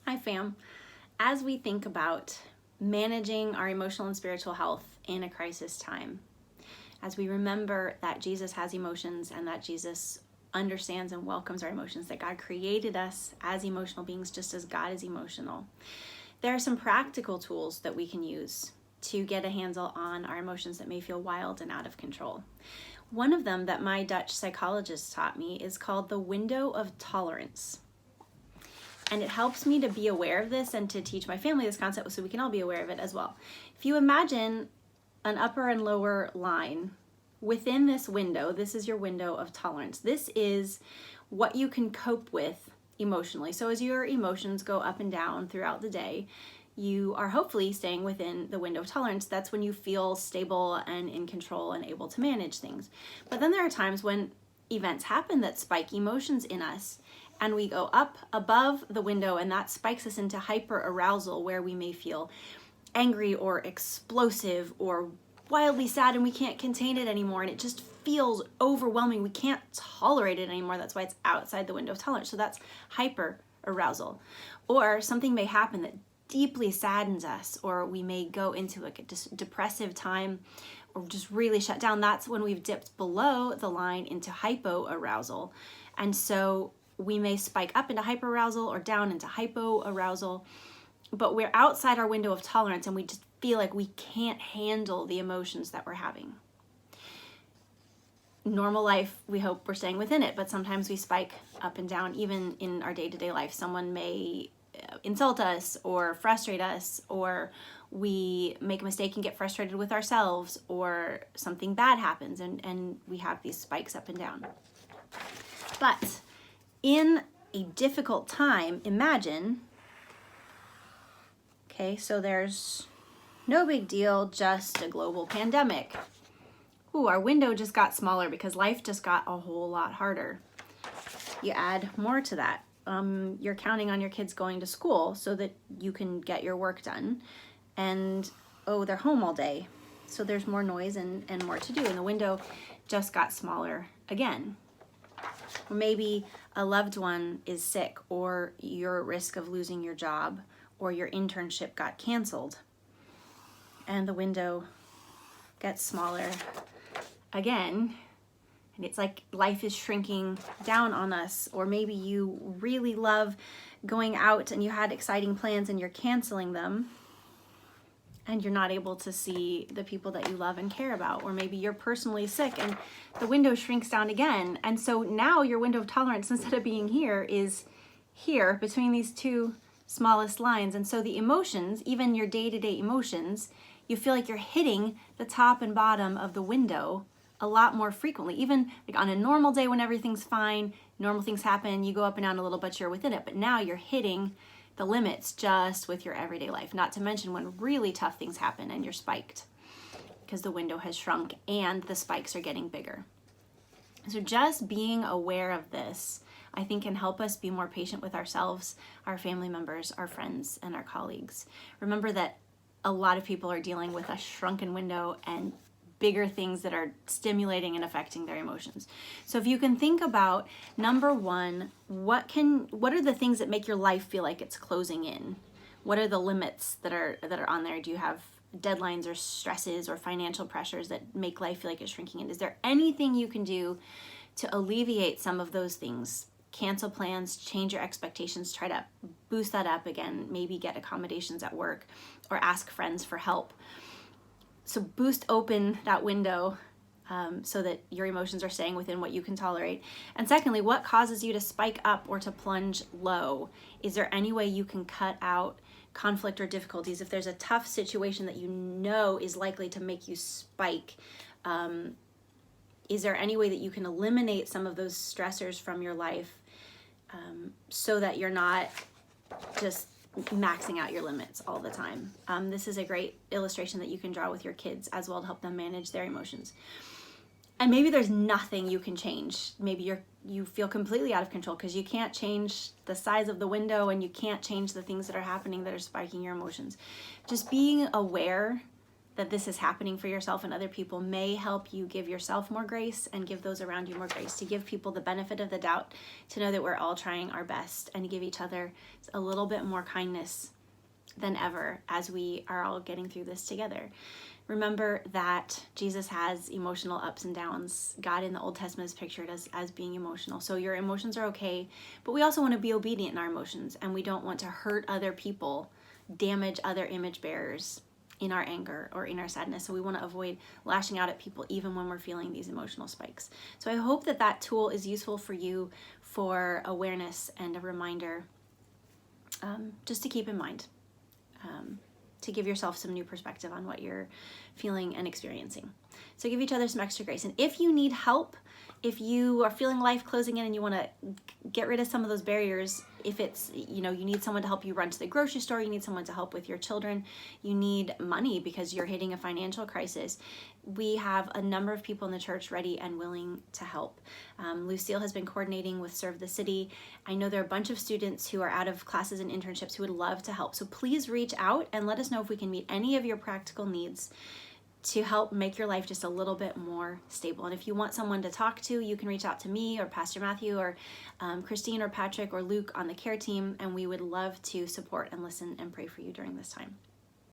Hi, fam. As we think about managing our emotional and spiritual health in a crisis time, as we remember that Jesus has emotions and that Jesus understands and welcomes our emotions, that God created us as emotional beings just as God is emotional, there are some practical tools that we can use to get a handle on our emotions that may feel wild and out of control. One of them that my Dutch psychologist taught me is called the window of tolerance. And it helps me to be aware of this and to teach my family this concept so we can all be aware of it as well. If you imagine an upper and lower line within this window, this is your window of tolerance. This is what you can cope with emotionally. So as your emotions go up and down throughout the day, you are hopefully staying within the window of tolerance. That's when you feel stable and in control and able to manage things. But then there are times when events happen that spike emotions in us, and we go up above the window, and that spikes us into hyper arousal, where we may feel angry or explosive or wildly sad, and we can't contain it anymore, and it just feels overwhelming. We can't tolerate it anymore. That's why it's outside the window of tolerance. So that's hyper arousal. Or something may happen that deeply saddens us, or we may go into a depressive time or just really shut down. That's when we've dipped below the line into hypoarousal. And so we may spike up into hyperarousal or down into hypoarousal, but we're outside our window of tolerance and we just feel like we can't handle the emotions that we're having. Normal life, we hope we're staying within it, but sometimes we spike up and down even in our day-to-day life. Someone may insult us or frustrate us, or we make a mistake and get frustrated with ourselves, or something bad happens and we have these spikes up and down. But in a difficult time, imagine, okay, so there's no big deal, just a global pandemic. Ooh, our window just got smaller because life just got a whole lot harder. You add more to that. You're counting on your kids going to school so that you can get your work done. And, they're home all day. So there's more noise and more to do. And the window just got smaller again. Or maybe a loved one is sick, or you're at risk of losing your job, or your internship got canceled. And the window gets smaller again. And it's like life is shrinking down on us. Or maybe you really love going out and you had exciting plans and you're canceling them, and you're not able to see the people that you love and care about. Or maybe you're personally sick and the window shrinks down again. And so now your window of tolerance, instead of being here, is here between these two smallest lines. And so the emotions, even your day-to-day emotions, you feel like you're hitting the top and bottom of the window a lot more frequently. Even like on a normal day when everything's fine, normal things happen, you go up and down a little, but you're within it. But now you're hitting the limits just with your everyday life, not to mention when really tough things happen and you're spiked because the window has shrunk and the spikes are getting bigger. So just being aware of this, I think, can help us be more patient with ourselves, our family members, our friends, and our colleagues. Remember that a lot of people are dealing with a shrunken window and bigger things that are stimulating and affecting their emotions. So if you can think about, number one, what are the things that make your life feel like it's closing in? What are the limits that are on there? Do you have deadlines or stresses or financial pressures that make life feel like it's shrinking in? Is there anything you can do to alleviate some of those things? Cancel plans, change your expectations, try to boost that up again, maybe get accommodations at work or ask friends for help. So boost open that window so that your emotions are staying within what you can tolerate. And secondly, what causes you to spike up or to plunge low? Is there any way you can cut out conflict or difficulties? If there's a tough situation that you know is likely to make you spike, is there any way that you can eliminate some of those stressors from your life so that you're not just maxing out your limits all the time? This is a great illustration that you can draw with your kids as well to help them manage their emotions. And maybe there's nothing you can change. Maybe you feel completely out of control because you can't change the size of the window and you can't change the things that are happening that are spiking your emotions. Just being aware that this is happening for yourself and other people may help you give yourself more grace and give those around you more grace, to give people the benefit of the doubt, to know that we're all trying our best, and to give each other a little bit more kindness than ever as we are all getting through this together. Remember that Jesus has emotional ups and downs. God in the Old Testament is pictured as being emotional. So your emotions are okay, but we also want to be obedient in our emotions, and we don't want to hurt other people, damage other image bearers in our anger or in our sadness. So we want to avoid lashing out at people even when we're feeling these emotional spikes. So I hope that that tool is useful for you for awareness and a reminder, just to keep in mind, to give yourself some new perspective on what you're feeling and experiencing. So give each other some extra grace. And if you need help, if you are feeling life closing in and you want to get rid of some of those barriers, if it's, you need someone to help you run to the grocery store, you need someone to help with your children, you need money because you're hitting a financial crisis, we have a number of people in the church ready and willing to help. Lucille has been coordinating with Serve the City. I know there are a bunch of students who are out of classes and internships who would love to help. So please reach out and let us know if we can meet any of your practical needs to help make your life just a little bit more stable. And if you want someone to talk to, you can reach out to me or Pastor Matthew or Christine or Patrick or Luke on the care team, and we would love to support and listen and pray for you during this time.